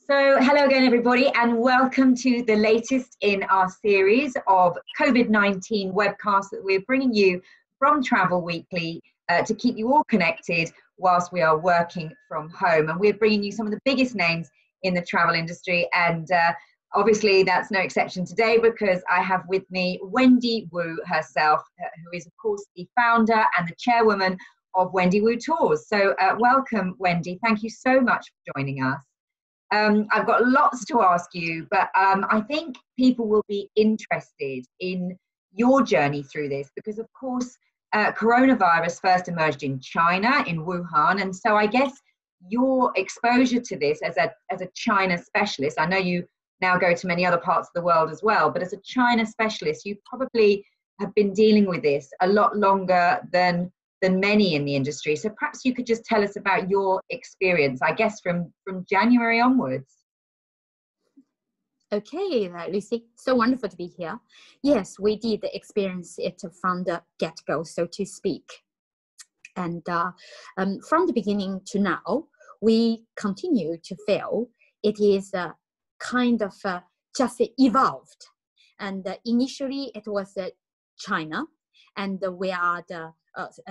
So, hello again, everybody, and welcome to the latest in our series of COVID-19 webcasts that we're bringing you from Travel Weekly to keep you all connected whilst we are working from home. And we're bringing you some of the biggest names in the travel industry. And obviously, that's no exception today because I have with me Wendy Wu herself, who is, of course, the founder and the chairwoman of Wendy Wu Tours. So, welcome, Wendy. Thank you so much for joining us. I've got lots to ask you, but I think people will be interested in your journey through this because, of course, coronavirus first emerged in China, in Wuhan, and so I guess your exposure to this as a China specialist, I know you now go to many other parts of the world as well, but as a China specialist, you probably have been dealing with this a lot longer than many in the industry. So perhaps you could just tell us about your experience, I guess, from January onwards. Okay, Lucy, so wonderful to be here. Yes, we did experience it from the get-go, so to speak. And from the beginning to now, we continue to feel it is kind of just evolved. And initially it was China, and we are the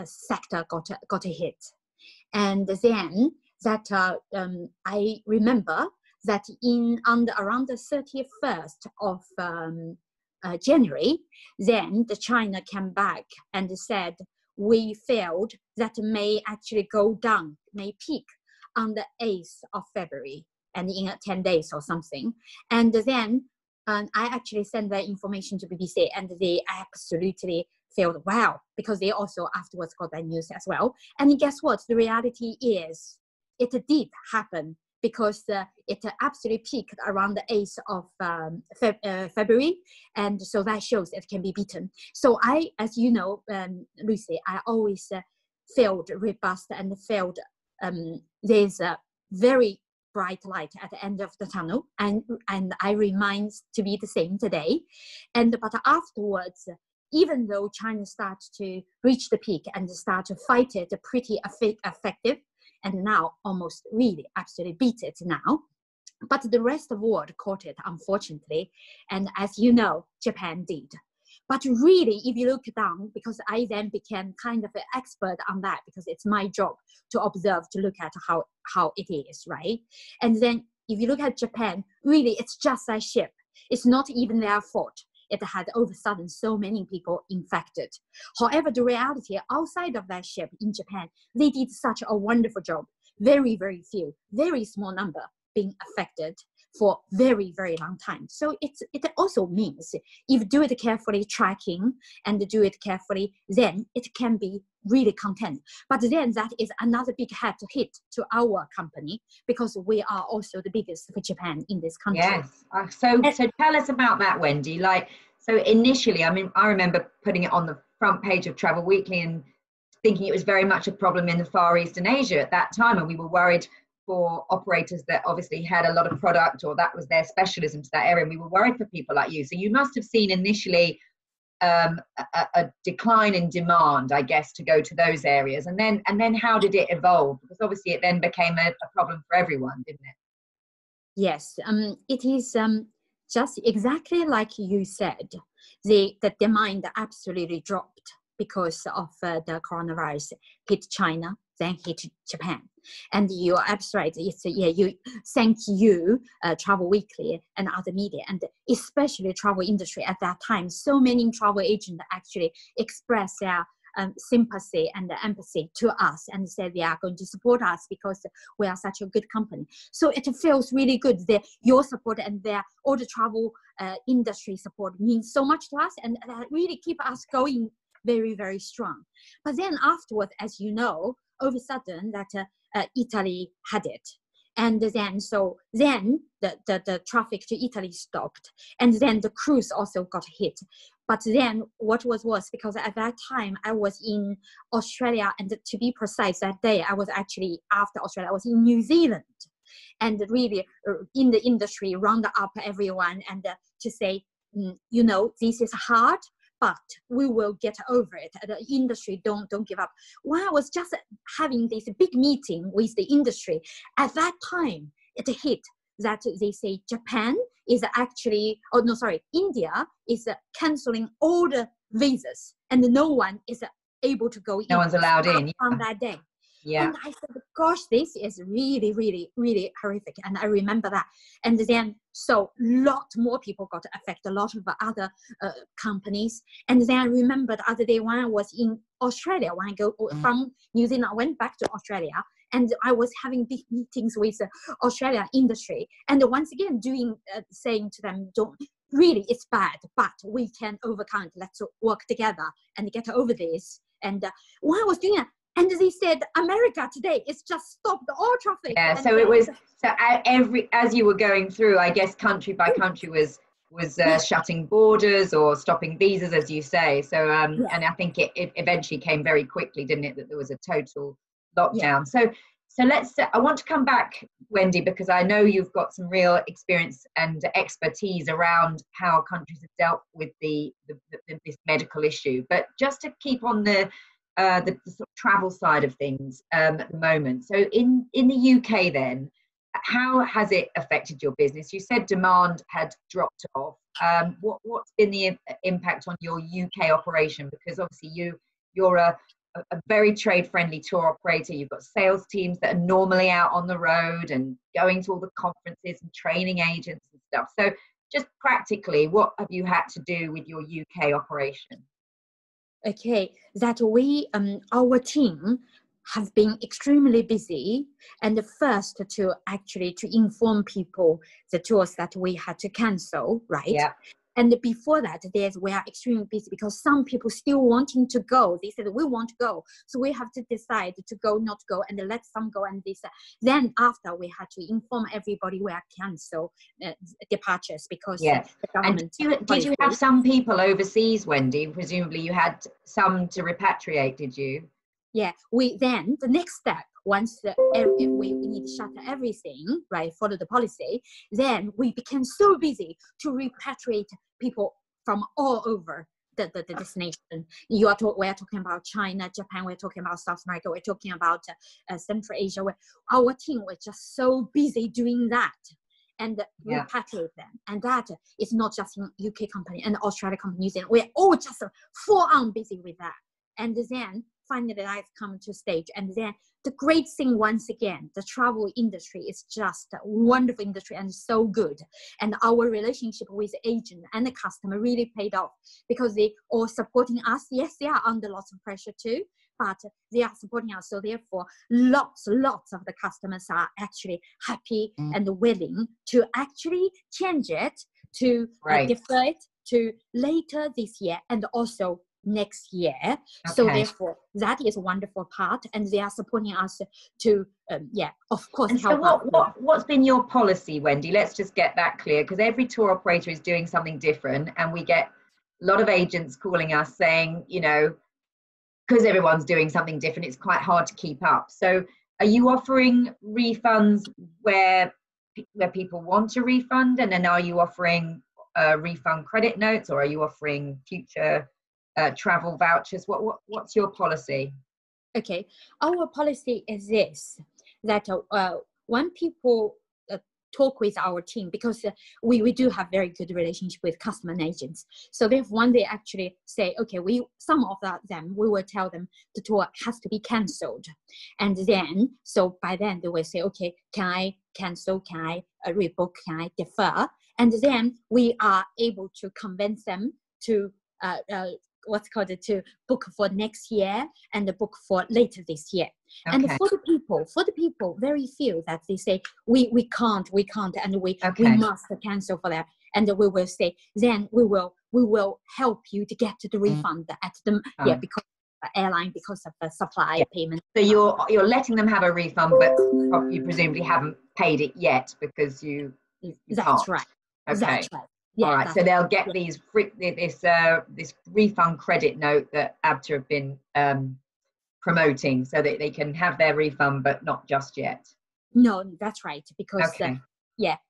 sector got a hit. And then that I remember that around the 31st of January, then the China came back and said, we felt that may actually go down, may peak on the 8th of February and in 10 days or something. And then I actually sent the information to BBC and they absolutely felt wow, because they also afterwards got that news as well. And guess what? The reality is it did happen because it absolutely peaked around the 8th of February. And so that shows it can be beaten. So I, as you know, Lucy, I always felt robust and felt there's a very bright light at the end of the tunnel. And I remind to be the same today. But afterwards, even though China starts to reach the peak and start to fight it pretty effective, and now almost really absolutely beat it now. But the rest of the world caught it, unfortunately. And as you know, Japan did. But really, if you look down, because I then became kind of an expert on that, because it's my job to observe, to look at how it is, right? And then if you look at Japan, really, it's just a ship. It's not even their fault. It had all of a sudden so many people infected. However, the reality outside of that ship in Japan, they did such a wonderful job. Very, very few, very small number being affected for very, very long time. So it also means if you do it carefully, tracking and do it carefully, then it can be really contained. But then that is another big hit to our company because we are also the biggest for Japan in this country. Yes. So tell us about that, Wendy. So initially, I mean, I remember putting it on the front page of Travel Weekly and thinking it was very much a problem in the Far East and Asia at that time. And we were worried for operators that obviously had a lot of product or that was their specialism to that area. And we were worried for people like you. So you must have seen initially a decline in demand, I guess, to go to those areas. And then how did it evolve? Because obviously it then became a problem for everyone, didn't it? Yes, it is just exactly like you said. The demand absolutely dropped because of the coronavirus hit China, then hit Japan. And you're absolutely right. Thank you, Travel Weekly and other media, and especially travel industry at that time. So many travel agents actually expressed their sympathy and empathy to us and said they are going to support us because we are such a good company. So it feels really good that your support and all the travel industry support means so much to us and really keep us going very, very strong. But then afterwards, as you know, all of a sudden that Italy had it. And then the traffic to Italy stopped. And then the cruise also got hit. But then what was worse, because at that time I was in Australia, and to be precise, that day I was actually after Australia, I was in New Zealand. And really in the industry, round up everyone and to say, this is hard, but we will get over it. The industry, don't give up. While I was just having this big meeting with the industry, at that time, it hit that they say Japan is actually, oh no, sorry, India is canceling all the visas and no one is able to go in. No one's allowed in. On that day. Yeah. And I said, gosh, this is really, really, really horrific. And I remember that. And then, so lot more people got affected, a lot of other companies. And then I remember the other day when I was in Australia, when I go from New Zealand, I went back to Australia. And I was having big meetings with the Australian industry. And once again, saying to them, really, it's bad, but we can overcome it. Let's work together and get over this. And when I was doing it, and they said, America today, it's just stopped all traffic. Yeah, and so it was, so as you were going through, I guess country by country was shutting borders or stopping visas, as you say. So, and I think it eventually came very quickly, didn't it, that there was a total lockdown. So I want to come back, Wendy, because I know you've got some real experience and expertise around how countries have dealt with this medical issue. But just to keep on the sort of travel side of things at the moment. So in the UK then, how has it affected your business? You said demand had dropped off. What's been the impact on your UK operation? Because obviously you're a very trade-friendly tour operator. You've got sales teams that are normally out on the road and going to all the conferences and training agents and stuff. So just practically, what have you had to do with your UK operation? Okay, that our team have been extremely busy, and the first to inform people the tours that we had to cancel, right? Yeah. And before that, we are extremely busy because some people still wanting to go. They said, we want to go. So we have to decide to go, not go, and let some go. And this. Then after, we had to inform everybody we are cancel departures because the government. And did you have some people overseas, Wendy? Presumably you had some to repatriate, did you? Yeah, the next step, once we need to shut everything, right, follow the policy, then we became so busy to repatriate people from all over the destination. We're talking about China, Japan, we're talking about South America, we're talking about Central Asia, where our team was just so busy doing that and repatriate them. And that is not just in UK company and Australia company, New Zealand. We're all just full on busy with that. And then finally I've come to stage. And then the great thing, once again, the travel industry is just a wonderful industry and so good. And our relationship with the agent and the customer really paid off because they all supporting us. Yes, they are under lots of pressure too, but they are supporting us. So therefore, lots of the customers are actually happy and willing to actually change it, to defer it to later this year and also next year. Okay. So therefore that is a wonderful part, and they are supporting us to of course. And help so what's been your policy, Wendy? Let's just get that clear, because every tour operator is doing something different, and we get a lot of agents calling us saying, you know, because everyone's doing something different, it's quite hard to keep up. So are you offering refunds where people want a refund, and then are you offering refund credit notes, or are you offering future travel vouchers? What's your policy? Okay, our policy is this, that when people talk with our team, because we do have very good relationship with customer and agents. So therefore, when they actually say, okay, some of them, we will tell them the tour has to be cancelled. And then, so by then they will say, okay, can I cancel? Can I rebook? Can I defer? And then we are able to convince them to to book for next year and book for later this year. Okay. And for the people, very few that they say we can't, and we must cancel for that. And we will say, then we will help you to get the refund at the because of the airline, because of the supply payment. So you're letting them have a refund, but you presumably haven't paid it yet because you That's can't. right. Okay. That's right. Yeah, all right, so they'll get this refund credit note that ABTA have been promoting, so that they can have their refund, but not just yet. No, that's right, because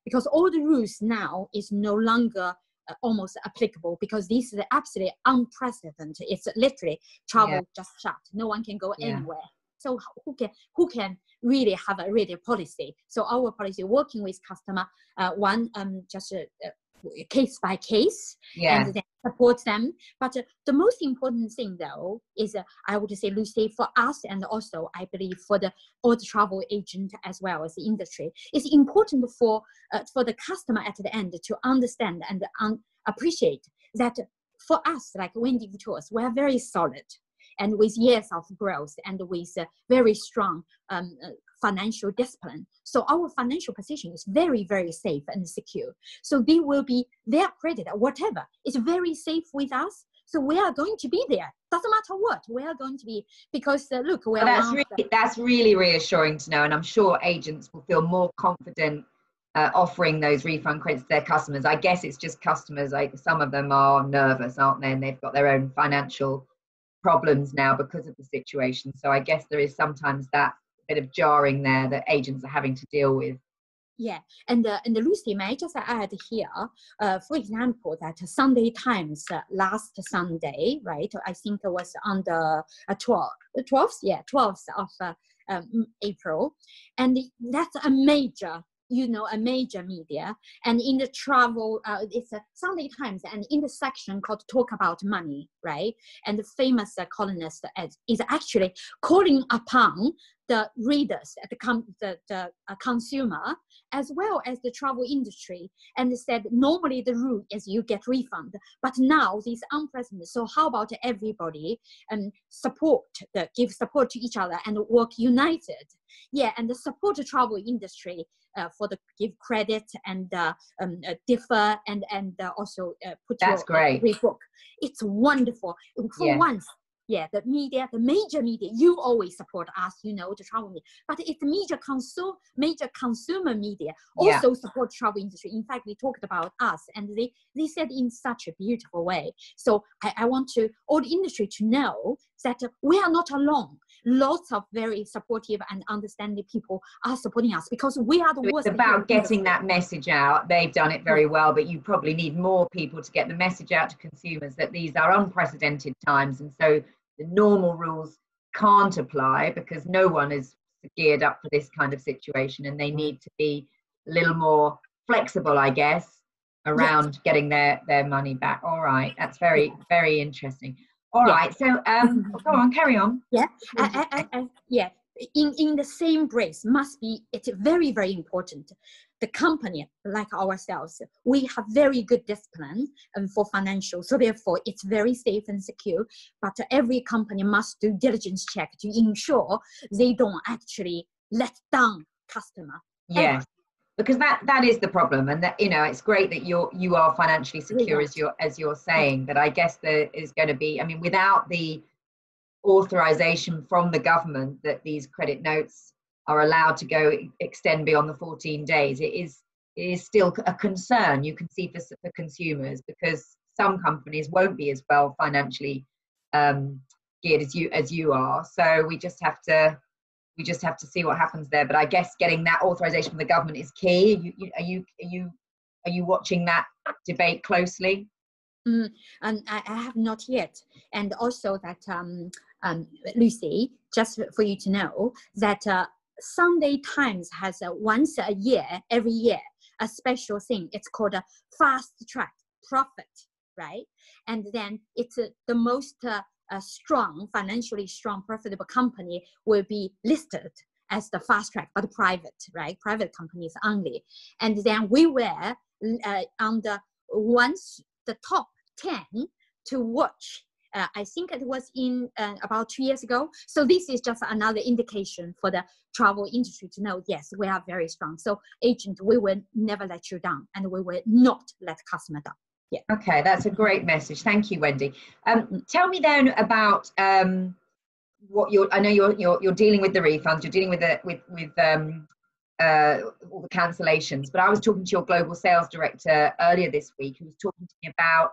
because all the rules now is no longer almost applicable, because this is absolutely unprecedented. It's literally travel just shut. No one can go anywhere. So who can really have a really policy? So our policy working with customer, just case by case, and then support them. But the most important thing though is I would say, Lucy, for us, and also I believe for all the travel agent as well as the industry, it's important for the customer at the end to understand and appreciate that for us, like Wendy Wu Tours, we are very solid and with years of growth and with very strong financial discipline. So our financial position is very, very safe and secure. So they will be, their credit or whatever is very safe with us. So we are going to be there. Doesn't matter what, we are going to be, because look, we're that's really reassuring to know. And I'm sure agents will feel more confident offering those refund credits to their customers. I guess it's just customers, like some of them are nervous, aren't they? And they've got their own financial problems now because of the situation. So I guess there is sometimes that bit of jarring there that agents are having to deal with. Yeah, and Lucy, may I just add here, for example, that Sunday Times last Sunday, right? I think it was on the 12th of April, and that's a major media, and in the travel, it's a Sunday Times, and in the section called Talk About Money, right? And the famous columnist is actually calling upon the readers, the consumer, as well as the travel industry, and said normally the rule is you get refund, but now this unprecedented. So how about everybody give support to each other and work united? Yeah, and the support the travel industry for the give credit and differ and also put That's great. rebook. It's wonderful for once. Yeah, the media, the major media, you always support us, the travel media. But it's major consumer media also support travel industry. In fact, we talked about us, and they said in such a beautiful way. So I want all the industry to know that we are not alone. Lots of very supportive and understanding people are supporting us because we are the worst. It's about getting that message out. They've done it very well, but you probably need more people to get the message out to consumers that these are unprecedented times, and so the normal rules can't apply because no one is geared up for this kind of situation, and they need to be a little more flexible, I guess, around getting their money back. All right, that's very, very interesting. All right, so go on, carry on. Yeah, yeah. In the same breath, it's very, very important. The company, like ourselves, we have very good discipline for financial, so therefore it's very safe and secure. But every company must do diligence check to ensure they don't actually let down customer. Yes, because that is the problem, and that it's great that you are financially secure as you're saying, but I guess there is going to be, without the authorization from the government that these credit notes are allowed to extend beyond the 14 days, it is still a concern you can see for consumers, because some companies won't be as well financially geared as you are. So we just have to see what happens there. But I guess getting that authorization from the government is key. Are you watching that debate closely? And I have not yet. And also that Lucy, just for you to know that Sunday Times has once a year, every year, a special thing. It's called a fast track profit, right? And then it's the most financially strong, profitable company will be listed as the fast track, but private, right? Private companies only. And then we were on the top 10 to watch. I think it was in about 2 years ago. So this is just another indication for the travel industry to know, yes, we are very strong. So agent, we will never let you down, and we will not let customer down. Yeah. Okay, that's a great message. Thank you, Wendy. Tell me then about what I know you're dealing with the refunds, you're dealing with all the cancellations, but I was talking to your global sales director earlier this week, who was talking to me about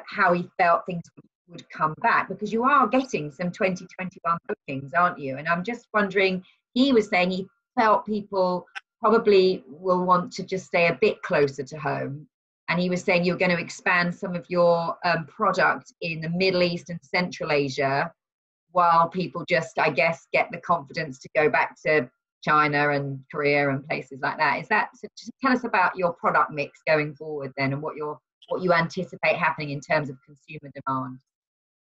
how he felt things would come back, because you are getting some 2021 bookings, aren't you? And I'm just wondering, he was saying he felt people probably will want to just stay a bit closer to home. And he was saying you're going to expand some of your product in the Middle East and Central Asia while people just, I guess, get the confidence to go back to China and Korea and places like that. Is that, so just tell us about your product mix going forward then, and what you anticipate happening in terms of consumer demand.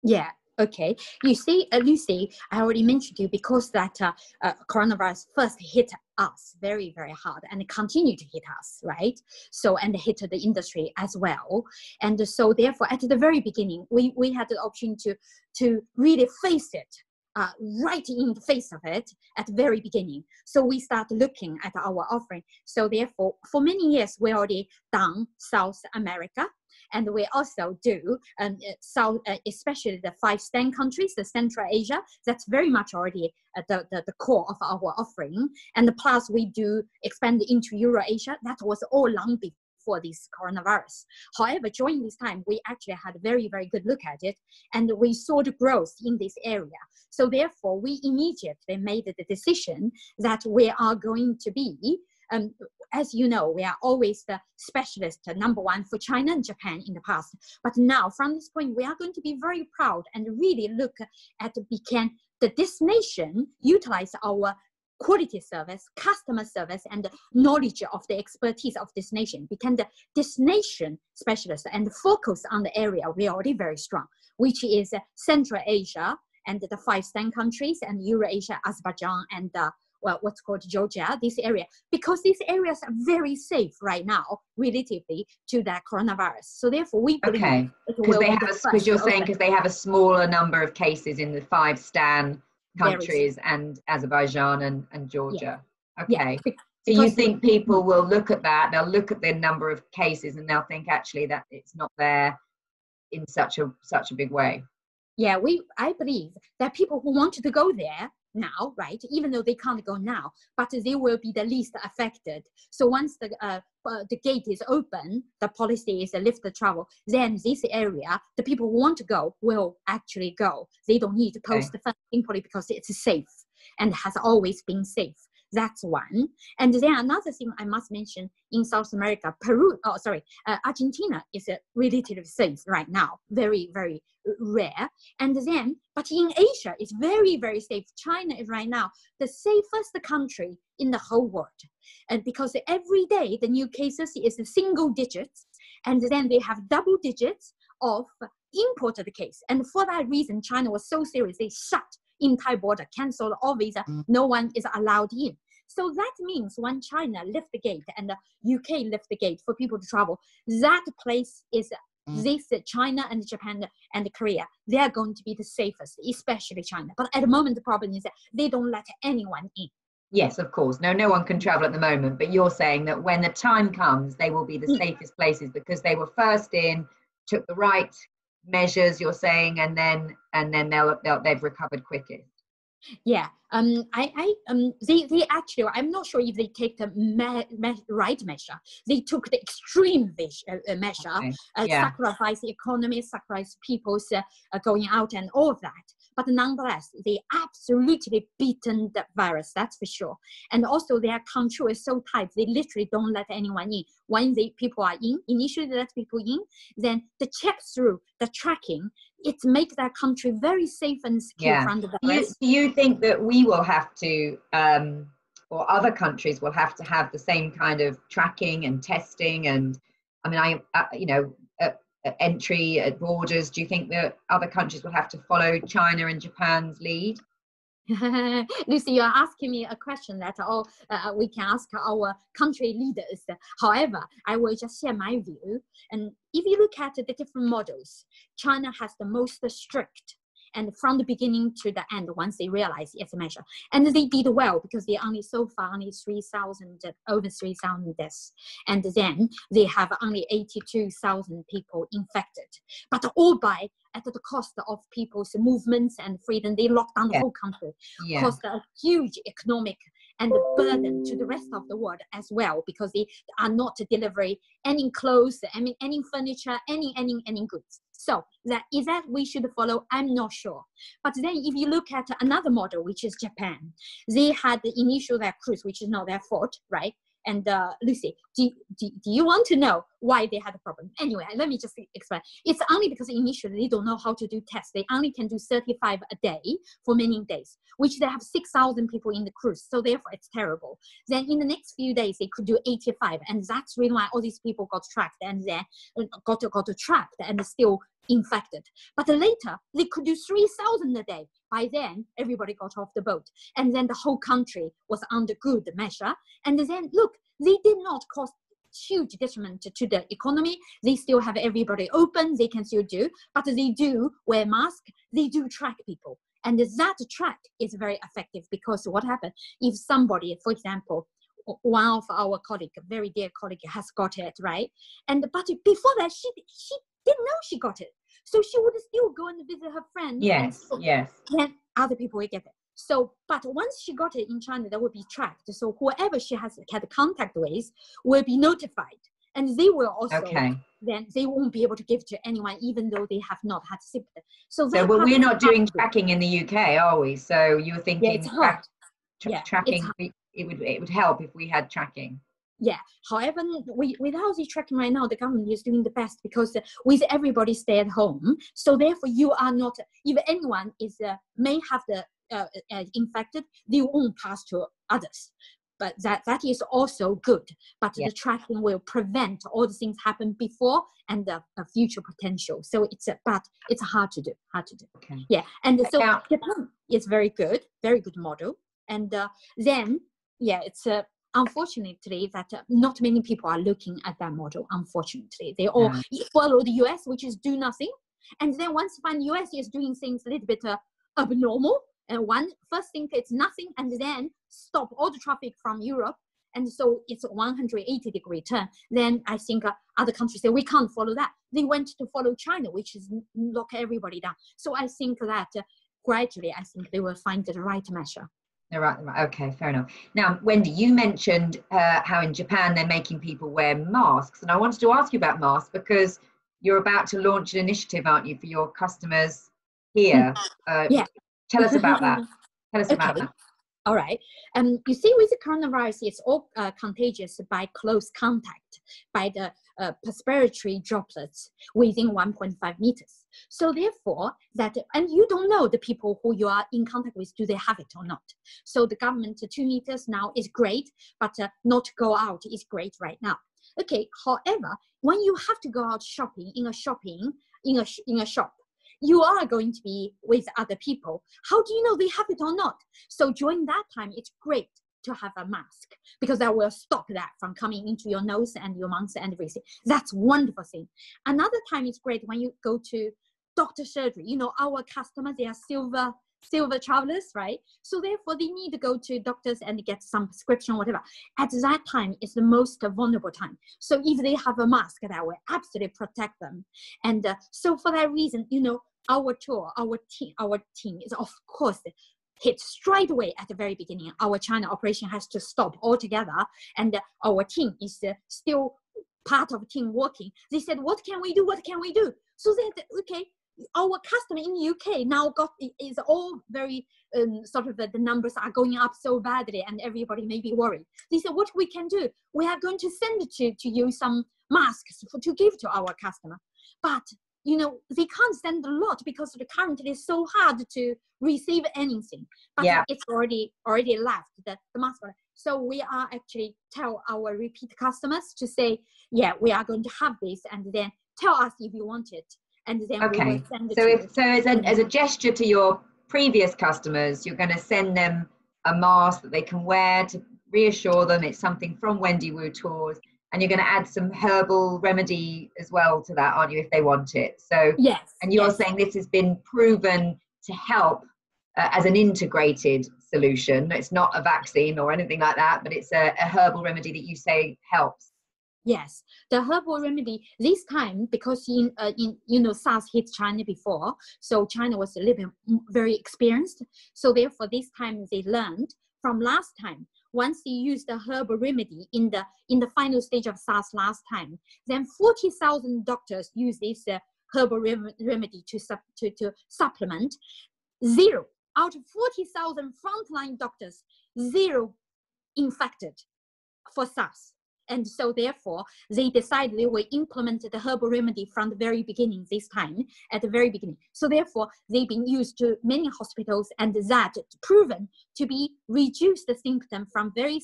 Yeah. Okay. You see, Lucy, I already mentioned to you, because that coronavirus first hit us very, very hard and continue to hit us, right? So, and hit the industry as well. And so therefore, at the very beginning, we had the option to really face it, right in the face of it at the very beginning. So we start looking at our offering. So therefore, for many years, we already done South America. And we also do South, especially the 5 stand countries, the Central Asia. That's very much already the core of our offering. And plus, we do expand into Eurasia. That was all long before this coronavirus. However, during this time, we actually had a very, very good look at it, and we saw the growth in this area. So therefore, we immediately made the decision that we are going to be, as you know, we are always the specialist #1 for China and Japan in the past. But now, from this point, we are going to be very proud and really look at the destination, utilize our quality service, customer service, and knowledge of the expertise of this nation, become the destination specialist and focus on the area we are already very strong, which is Central Asia and the 5 stand countries, and Eurasia, Azerbaijan, and what's called Georgia, this area, because these areas are very safe right now relatively to the coronavirus. So therefore, we believe because you're saying because they have a smaller number of cases in the 5 stand countries and Azerbaijan and Georgia. Yeah. Okay. Yeah. So you think people will look at that, they'll look at the number of cases and they'll think actually that it's not there in such a big way. Yeah, I believe that people who want to go there now, right, even though they can't go now, but they will be the least affected. So once the gate is open, the policy is lift the travel, then this area, the people who want to go will actually go. They don't need to post the funding policy because it's safe and has always been safe. That's one. And then another thing I must mention, in South America, Argentina is relatively safe right now, very, very rare. And then, but in Asia, it's very, very safe. China is right now the safest country in the whole world. And because every day the new cases is single digits, and then they have double digits of imported case. And for that reason, China was so serious, they shut entire border, canceled all visa, no one is allowed in. So that means when China lift the gate and the UK lift the gate for people to travel, that place is this China and Japan and Korea, they are going to be the safest, especially China. But at the moment, the problem is that they don't let anyone in. Yes, of course. No one can travel at the moment. But you're saying that when the time comes, they will be the safest places because they were first in, took the right measures. You're saying, and then they've recovered quickest. Yeah, they actually, I'm not sure if they take the right measure. They took the extreme measure, sacrifice the economy, sacrifice people's going out and all of that. But nonetheless, they absolutely beaten the virus, that's for sure. And also their control is so tight, they literally don't let anyone in. When people are in, initially they let people in, then the check through, the tracking, it makes that country very safe and secure from the virus. Do you think that we will have to, or other countries will have to have the same kind of tracking and testing and, entry at borders? Do you think that other countries will have to follow China and Japan's lead? Lucy, you're asking me a question that we can ask our country leaders. However, I will just share my view. And if you look at the different models, China has the most strict, and from the beginning to the end, once they realize it's a measure. And they did well because they only so far only over 3,000 deaths. And then they have only 82,000 people infected. But all at the cost of people's movements and freedom. They locked down the whole country, caused a huge economic and the burden to the rest of the world as well, because they are not delivering any clothes, any furniture, any goods. So is that we should follow? I'm not sure. But then if you look at another model, which is Japan, they had the initial cruise, which is not their fault, right? And Lucy, do you want to know why they had a problem? Anyway, let me just explain. It's only because initially they don't know how to do tests. They only can do 35 a day for many days, which they have 6,000 people in the cruise. So therefore, it's terrible. Then in the next few days, they could do 85. And that's really why all these people got tracked and then got trapped and still infected. But later, they could do 3,000 a day. By then, everybody got off the boat. And then the whole country was under good measure. And then, look, they did not cause huge detriment to the economy. They still have everybody open. They can still do. But they do wear masks. They do track people. And that track is very effective because what happened? If somebody, for example, one of our colleagues, a very dear colleague, has got it, right? But before that, she didn't know she got it. So she would still go and visit her friends. Yes, yes. Then other people will get it. So, but once she got it in China, that will be tracked. So whoever she has had contact with will be notified. And they will also, then they won't be able to give to anyone, even though they have not had symptoms. So we're not doing tracking in the UK, are we? So you're thinking it's hard. Tracking, it would help if we had tracking. Yeah. However, without the tracking right now, the government is doing the best because with everybody stay at home. So therefore, you are not, if anyone is may have the infected, they won't pass to others. But that is also good. But the tracking will prevent all the things happen before and the future potential. So but it's hard to do. Okay. Yeah. And so Japan is very good model. And then it's unfortunately that not many people are looking at that model. Unfortunately, they all follow the US, which is do nothing. And then once you find US is doing things a little bit abnormal. And first thing it's nothing, and then stop all the traffic from Europe, and so it's a 180-degree turn. Then I think other countries say we can't follow that. They went to follow China, which is lock everybody down. So I think that gradually, I think they will find the right measure. Right. Okay, fair enough. Now, Wendy, you mentioned how in Japan they're making people wear masks, and I wanted to ask you about masks because you're about to launch an initiative, aren't you, for your customers here? Tell us about that. About that. All right. You see, with the coronavirus, it's all contagious by close contact, by the respiratory droplets within 1.5 meters. So therefore, and you don't know the people who you are in contact with, do they have it or not? So the government 2 meters now is great, but not go out is great right now. Okay. However, when you have to go out shopping in a shop, you are going to be with other people. How do you know they have it or not? So during that time, it's great to have a mask because that will stop that from coming into your nose and your mouth and everything. That's a wonderful thing. Another time it's great when you go to doctor surgery. You know, our customers, they are silver travelers, right? So therefore they need to go to doctors and get some prescription, whatever. At that time, it's the most vulnerable time. So if they have a mask, that will absolutely protect them. And so for that reason, you know, our team is of course hit straight away at the very beginning. Our China operation has to stop altogether, and our team is still part of team working. They said, what can we do? What can we do? So they said, okay, our customer in the UK now is all very sort of the numbers are going up so badly and everybody may be worried. They said, what we can do, we are going to send to you some masks to give to our customer. But you know, they can't send a lot because currently it's so hard to receive anything. But it's already left, the mask. So we are actually tell our repeat customers to say, we are going to have this, and then tell us if you want it. And then we will send it to you. So as a gesture to your previous customers, you're going to send them a mask that they can wear to reassure them it's something from Wendy Wu Tours. And you're going to add some herbal remedy as well to that, aren't you, if they want it? So, and you're saying this has been proven to help as an integrated solution. It's not a vaccine or anything like that, but it's a herbal remedy that you say helps. Yes, the herbal remedy this time, because SARS hit China before, so China was a little bit very experienced. So therefore, this time they learned from last time. Once they used the herbal remedy in the final stage of SARS last time, then 40,000 doctors use this herbal remedy to supplement. 0 out of 40,000 frontline doctors, 0 infected. for SARS. And so therefore, they decided they will implement the herbal remedy from the very beginning this time, at the very beginning. So therefore, they've been used to many hospitals, and that proven to be reduce the symptom from very,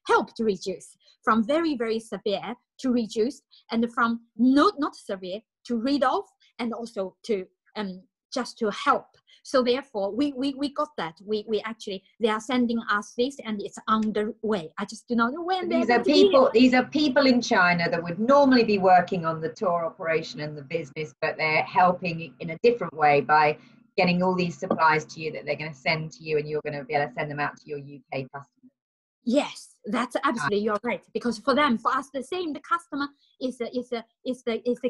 help to reduce from very, very severe to reduce, and from not severe to rid off, and also to just to help. So therefore, we got that. We actually, they are sending us this, and it's underway. I just do not know when. These are people in China that would normally be working on the tour operation and the business, but they're helping in a different way by getting all these supplies to you that they're going to send to you, and you're going to be able to send them out to your UK customers. Yes, that's absolutely, you're right. Because for them, for us, the same. The customer is the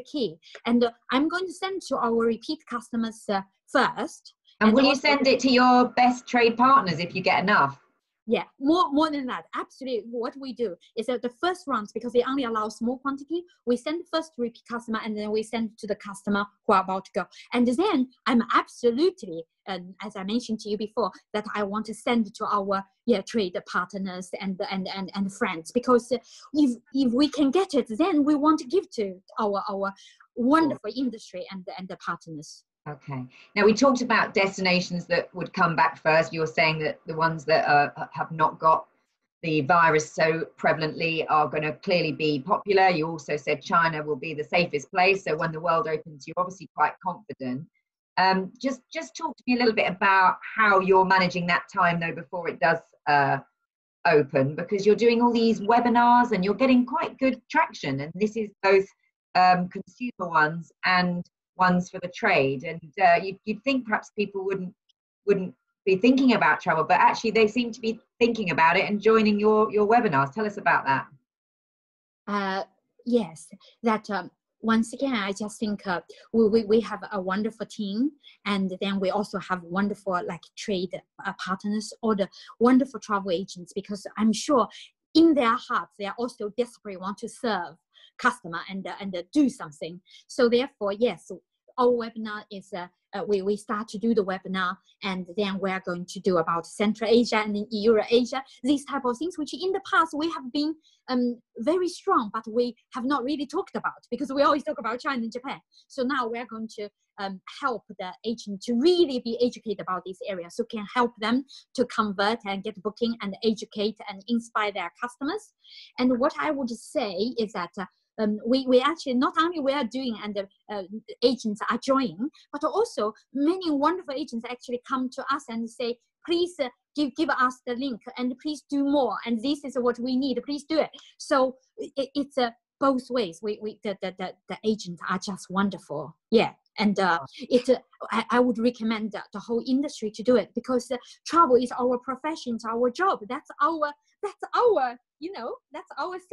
key, and I'm going to send to our repeat customers first. And will you send it to your best trade partners if you get enough? Yeah, more than that. Absolutely. What we do is that the first rounds, because they only allow small quantity, we send first to repeat customer, and then we send to the customer who are about to go. And then I'm absolutely, as I mentioned to you before, that I want to send to our trade partners and friends, because if we can get it, then we want to give to our wonderful industry and the partners. Okay. Now, we talked about destinations that would come back first. You're saying that the ones that have not got the virus so prevalently are going to clearly be popular. You also said China will be the safest place. So when the world opens, you're obviously quite confident. Just talk to me a little bit about how you're managing that time, though, before it does open, because you're doing all these webinars and you're getting quite good traction. And this is both consumer ones and ones for the trade, and you'd think perhaps people wouldn't be thinking about travel, but actually they seem to be thinking about it and joining your webinars. Tell us about that. Yes, that once again, I just think we have a wonderful team, and then we also have wonderful trade partners or the wonderful travel agents, because I'm sure in their hearts they are also desperately want to serve customer and do something. So therefore, yes, our webinar is we start to do the webinar, and then we are going to do about Central Asia and Eurasia, these type of things, which in the past we have been very strong, but we have not really talked about, because we always talk about China and Japan. So now we are going to help the agent to really be educated about these areas, so can help them to convert and get booking and educate and inspire their customers. And what I would say is that we actually, not only we are doing and the agents are joining, but also many wonderful agents actually come to us and say, please give us the link, and please do more, and this is what we need, please do it. So it's both ways. The agents are just wonderful. Yeah. And I would recommend the whole industry to do it, because travel is our profession, it's our job. That's our thing.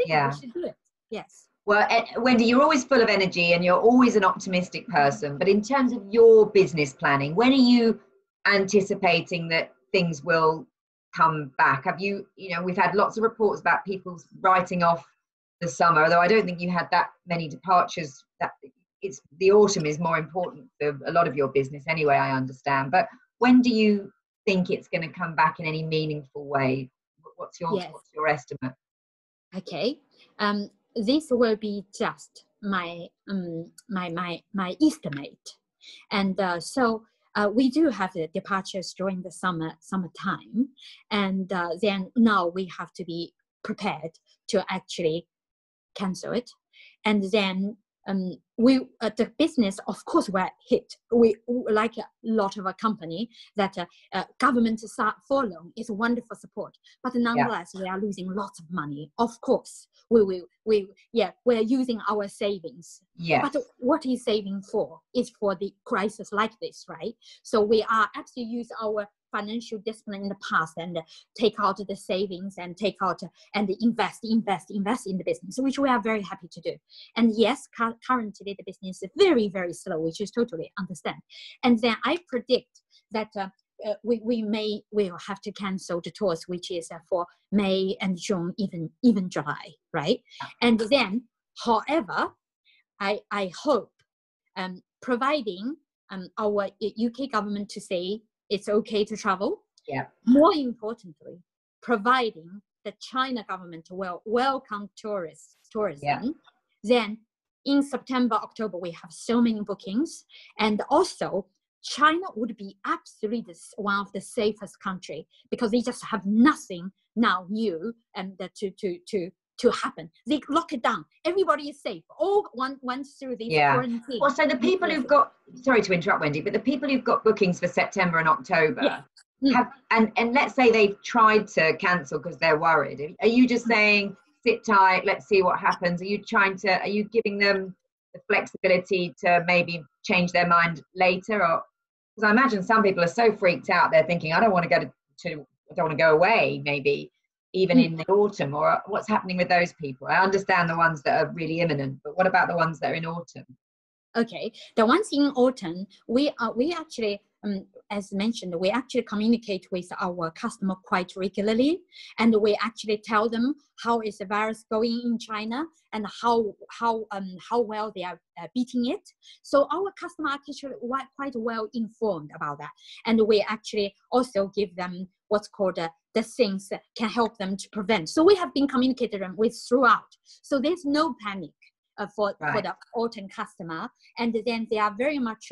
Yeah. We should do it. Yes. Well, Wendy, you're always full of energy and you're always an optimistic person. But in terms of your business planning, when are you anticipating that things will come back? Have we've had lots of reports about people writing off the summer, although I don't think you had that many departures. That it's the autumn is more important for a lot of your business anyway, I understand. But when do you think it's going to come back in any meaningful way? What's your estimate? Okay. This will be just my my estimate, and so we do have the departures during the summertime, and then now we have to be prepared to actually cancel it, and then the business, of course, were hit. We, like a lot of a company, that government furlough is a wonderful support, but nonetheless, we are losing lots of money. Of course, we're using our savings. Yes. But what is saving for? Is for the crisis like this, right? So we are actually use our financial discipline in the past and take out the savings and take out and invest in the business, which we are very happy to do. And yes, currently the business is very, very slow, which is totally understand. And then I predict that we'll have to cancel the tours, which is for May and June, even July, right? And then, however, I hope, providing our UK government to say it's okay to travel. Yeah. More importantly, providing the China government will welcome tourism, Yeah. then in September, October, we have so many bookings. And also, China would be absolutely one of the safest country because they just have nothing now new and to happen. They lock it down. Everybody is safe. All went through this quarantine. Well, so the people who've got, sorry to interrupt, Wendy, but the people who've got bookings for September and October have, and let's say they've tried to cancel because they're worried. Are you just saying, sit tight, let's see what happens? Are you giving them the flexibility to maybe change their mind later? Or because I imagine some people are so freaked out, they're thinking, I don't want to go I don't want to go away, maybe even in the autumn. Or what's happening with those people? I understand the ones that are really imminent, but what about the ones that are in autumn? Okay, the ones in autumn, we actually, as mentioned, we actually communicate with our customer quite regularly, and we actually tell them how is the virus going in China and how well they are beating it. So our customer are actually quite well informed about that, and we actually also give them what's called the things that can help them to prevent. So we have been communicating with throughout. So there's no panic. For the autumn customer, and then they are very much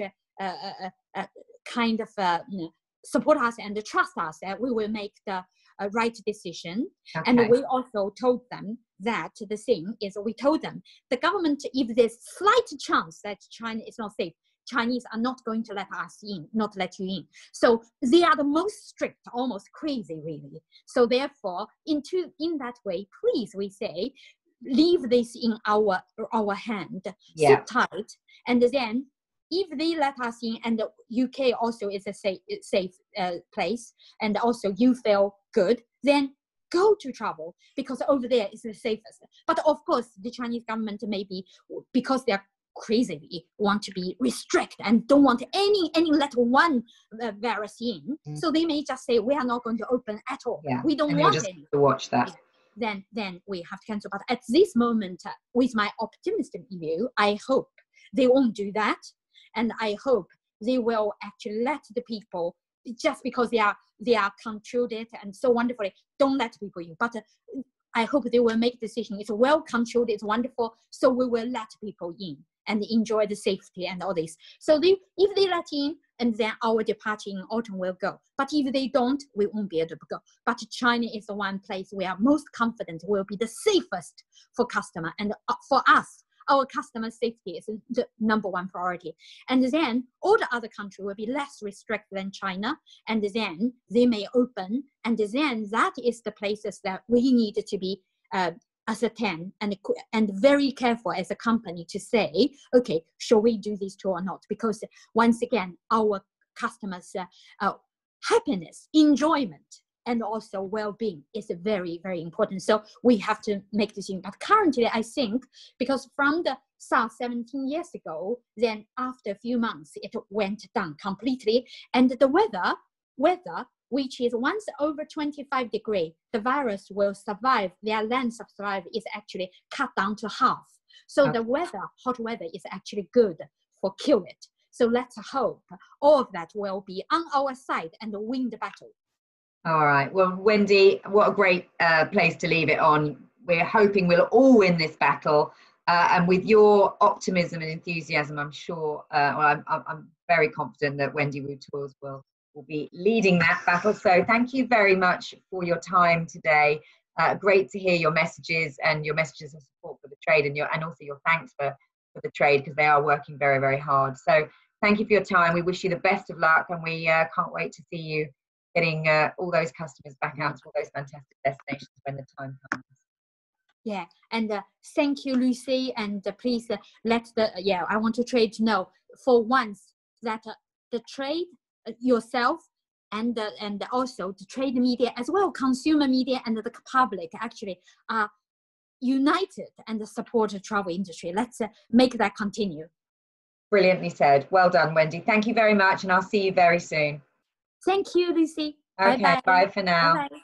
kind of support us and trust us that we will make the right decision. Okay. And we also told them that the thing is, we told them the government, if there's slight chance that China is not safe, Chinese are not going to let us in, not let you in. So they are the most strict, almost crazy, really. So therefore, in that way, please, we say, leave this in our hand, sit tight, and then if they let us in, and the UK also is a safe place, and also you feel good, then go to travel, because over there is the safest. But of course, the Chinese government maybe, because they are crazily want to be restrict and don't want any let one virus in, so they may just say we are not going to open at all. We don't want any. To watch that. Then we have to cancel. But at this moment, with my optimistic view, I hope they won't do that, and I hope they will actually let the people, just because they are controlled it and so wonderfully, don't let people in. But I hope they will make a decision. It's well controlled. It's wonderful. So we will let people in and enjoy the safety and all this. So if they let in, and then our departure in autumn will go. But if they don't, we won't be able to go. But China is the one place we are most confident will be the safest for customer. And for us, our customer safety is the number one priority. And then all the other countries will be less restricted than China. And then they may open. And then that is the places that we need to be ascertain and very careful as a company to say, okay, shall we do this tour or not? Because once again, our customers' happiness, enjoyment, and also well-being is very, very important. So we have to make this. But currently, I think, because from the SARS 17 years ago, then after a few months, it went down completely. And the weather, which is once over 25 degrees, the virus will survive. Their length of survival is actually cut down to half. So the hot weather is actually good for kill it. So let's hope all of that will be on our side and win the battle. All right. Well, Wendy, what a great place to leave it on. We're hoping we'll all win this battle. And with your optimism and enthusiasm, I'm sure, I'm very confident that Wendy Wu Tours will be leading that battle. So thank you very much for your time today. Great to hear your messages and your messages of support for the trade, and also your thanks for the trade, because they are working very, very hard. So thank you for your time. We wish you the best of luck, and we can't wait to see you getting all those customers back out to all those fantastic destinations when the time comes. Yeah, and thank you, Lucy, and please let I want the trade to know for once that the trade yourself and also the trade media, as well consumer media and the public, actually are united and support the travel industry. Let's make that continue. Brilliantly said. Well done, Wendy. Thank you very much, and I'll see you very soon. Thank you, Lucy. Okay, bye for now. Bye-bye.